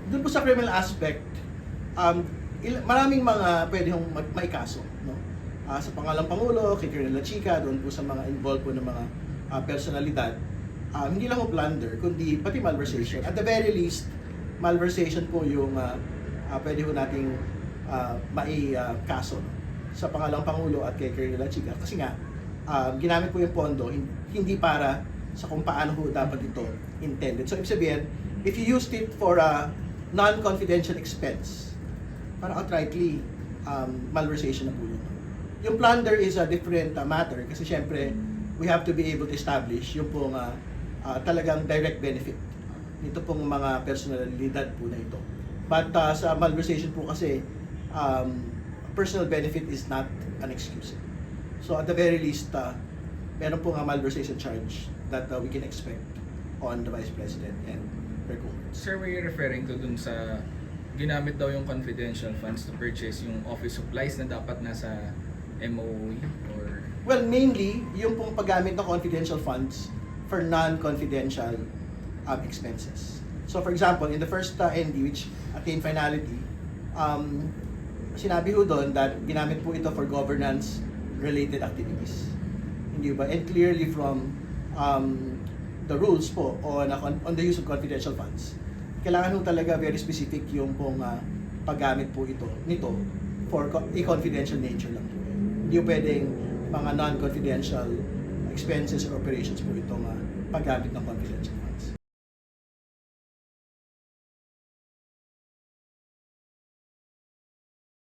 Doon po sa criminal aspect, maraming mga pwede hong maikaso, no? Sa pangalang Pangulo, kay Colonel La Chica, doon po sa mga involved po ng mga personalidad, hindi lang po plunder, kundi pati malversation. At the very least, malversation po yung pwede po nating kaso, no? Sa pangalang Pangulo at kay Colonel La Chica. Kasi nga, ginamit po yung pondo hindi para sa kung paano po dapat ito intended. So, ibig sabihin, if you used it for a non-confidential expense, parang outrightly malversation na po yun. Yung plunder is a different matter kasi syempre, we have to be able to establish yung pong talagang direct benefit nito pong mga personalidad po na ito. But sa malversation po kasi, personal benefit is not an excuse. So at the very least, meron po nga malversation charge that we can expect on the Vice President and her cohorts. Sir, were you referring to dun sa ginamit daw yung confidential funds to purchase yung office supplies na dapat nasa MOE or? Well, mainly, yung pong paggamit ng confidential funds for non-confidential expenses. So for example, in the first ND, which attained finality, sinabi ho doon that ginamit po ito for governance-related activities. Hindi ba? And clearly from the rules po on the use of confidential funds, kailangan ho talaga very specific yung pong paggamit po nito for a confidential nature lang po. Hindi pwedeng mga non-confidential expenses or operations po itong paggamit ng confidential funds.